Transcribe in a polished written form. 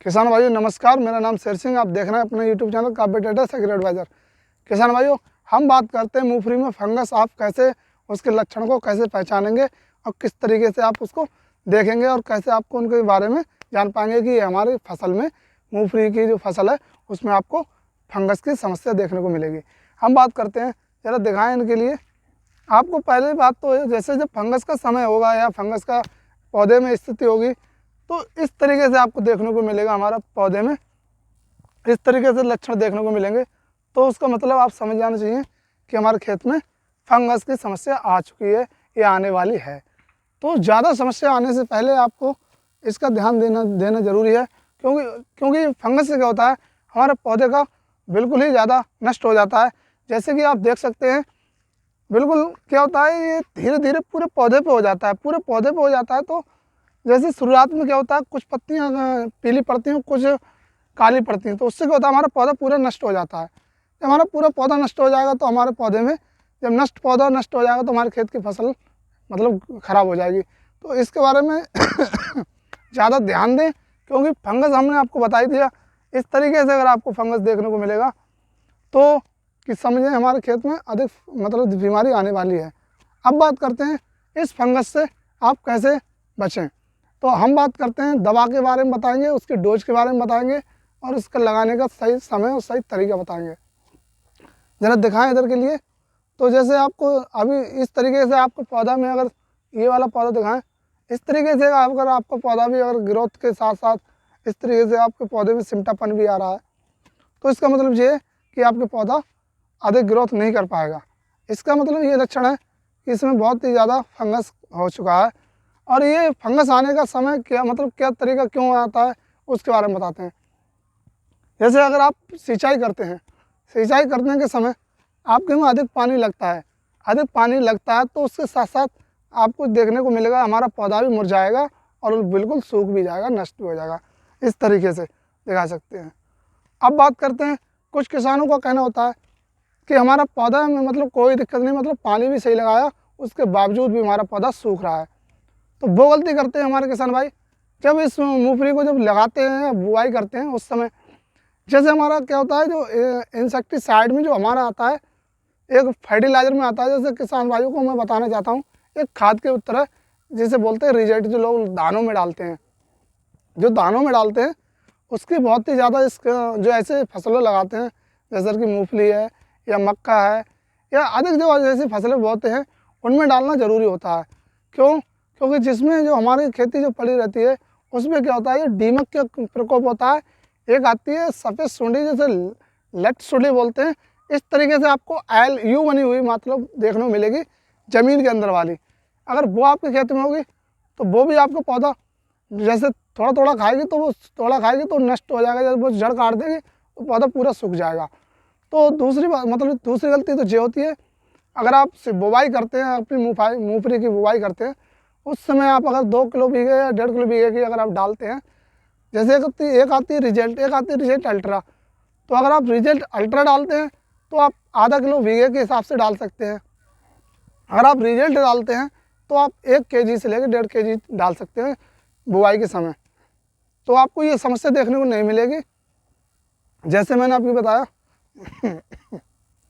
किसान भाइयों नमस्कार, मेरा नाम शेर सिंह। आप देख रहे हैं अपने यूट्यूब चैनल काव्य ट्रेडर्स एग्री एडवाइजर। किसान भाइयों, हम बात करते हैं मूंगफली में फंगस। आप कैसे उसके लक्षण को कैसे पहचानेंगे और किस तरीके से आप उसको देखेंगे और कैसे आपको उनके बारे में जान पाएंगे कि हमारी फसल में, मूंगफली की जो फसल है उसमें आपको फंगस की समस्या देखने को मिलेगी। हम बात करते हैं, ज़रा दिखाएँ इनके लिए। आपको पहले बात तो है, जैसे जब फंगस का समय होगा या फंगस का पौधे में स्थिति होगी तो इस तरीके से आपको देखने को मिलेगा। हमारा पौधे में इस तरीके से लक्षण देखने को मिलेंगे, तो उसका मतलब आप समझ जाना चाहिए कि हमारे खेत में फंगस की समस्या आ चुकी है या आने वाली है। तो ज़्यादा समस्या आने से पहले आपको इसका ध्यान देना ज़रूरी है, क्योंकि फंगस से क्या होता है, हमारे पौधे का बिल्कुल ही ज़्यादा नष्ट हो जाता है। जैसे कि आप देख सकते हैं, बिल्कुल क्या होता है, ये धीरे धीरे पूरे पौधे पे हो जाता है, पूरे पौधे पे हो जाता है। तो जैसे शुरुआत में क्या होता है, कुछ पत्तियां पीली पड़ती हैं, कुछ काली पड़ती हैं, तो उससे क्या होता है, हमारा पौधा पूरा नष्ट हो जाता है। जब हमारा पूरा पौधा नष्ट हो जाएगा तो हमारे पौधे में, जब पौधा नष्ट हो जाएगा तो हमारे खेत की फसल मतलब ख़राब हो जाएगी। तो इसके बारे में ज़्यादा ध्यान दें, क्योंकि फंगस हमने आपको बता ही दिया। इस तरीके से अगर आपको फंगस देखने को मिलेगा तो कि समझें हमारे खेत में अधिक मतलब बीमारी आने वाली है। अब बात करते हैं इस फंगस से आप कैसे बचें। तो हम बात करते हैं दवा के बारे में बताएंगे, उसकी डोज के बारे में बताएंगे और उसका लगाने का सही समय और सही तरीका बताएंगे। ज़रा दिखाएं इधर के लिए। तो जैसे आपको अभी इस तरीके से आपको पौधा में, अगर ये वाला पौधा दिखाएं, इस तरीके से अगर आपका पौधा भी अगर ग्रोथ के साथ साथ इस तरीके से आपके पौधे में सिमटापन भी आ रहा है, तो इसका मतलब ये है कि आपके पौधा अधिक ग्रोथ नहीं कर पाएगा। इसका मतलब ये लक्षण है कि इसमें बहुत ही ज़्यादा फंगस हो चुका है। और ये फंगस आने का समय क्या, मतलब क्या तरीका क्यों आता है, उसके बारे में बताते हैं। जैसे अगर आप सिंचाई करते हैं, सिंचाई करने के समय आपके में अधिक पानी लगता है, अधिक पानी लगता है तो उसके साथ साथ आपको देखने को मिलेगा हमारा पौधा भी मुरझाएगा और बिल्कुल सूख भी जाएगा, नष्ट भी हो जाएगा। इस तरीके से दिखा सकते हैं। अब बात करते हैं, कुछ किसानों का कहना होता है कि हमारा पौधा में मतलब कोई दिक्कत नहीं, मतलब पानी भी सही लगाया, उसके बावजूद भी हमारा पौधा सूख रहा है। तो वो गलती करते हैं हमारे किसान भाई, जब इस मूंगफली को जब लगाते हैं, बुआई करते हैं, उस समय जैसे हमारा क्या होता है, जो इंसेक्टिसाइड में जो हमारा आता है, एक फर्टिलाइजर में आता है। जैसे किसान भाइयों को मैं बताना चाहता हूँ, एक खाद के तरह जिसे बोलते हैं रिजेट, जो लोग दानों में डालते हैं, जो दानों में डालते हैं उसकी बहुत ही ज़्यादा इस जो ऐसे फसलें लगाते हैं जैसे कि मूंगफली है या मक्का है या अधिक जो जैसी फसलें बोते हैं, उनमें डालना ज़रूरी होता है। क्योंकि जिसमें जो हमारी खेती जो पड़ी रहती है उसमें क्या होता है, ये दीमक का प्रकोप होता है। एक आती है सफ़ेद सुंडी, जैसे लेट सुंडी बोलते हैं। इस तरीके से आपको LU बनी हुई मतलब देखने को मिलेगी ज़मीन के अंदर वाली। अगर वो आपके खेत में होगी तो वो भी आपको पौधा जैसे थोड़ा थोड़ा खाएगी, तो वो थोड़ा खाएगी तो नष्ट हो जाएगा। जब वो जड़ काट देगी तो पौधा पूरा सूख जाएगा। तो दूसरी बात, मतलब दूसरी गलती तो ये होती है, अगर आप बुवाई करते हैं, अपनी मूंगफली की बुवाई करते हैं, उस समय आप अगर 2 किलो बीघे या 1.5 किलो बीघे की अगर आप डालते हैं, जैसे एक आती है रिजल्ट, एक आती है रिजल्ट अल्ट्रा। तो अगर आप रिजल्ट अल्ट्रा डालते हैं तो आप आधा किलो बीघे के हिसाब से डाल सकते हैं। अगर आप रिजल्ट डालते हैं तो आप 1 kg से लेकर 1.5 kg डाल सकते हैं बुवाई के समय। तो आपको ये समस्या देखने को नहीं मिलेगी, जैसे मैंने आपको बताया।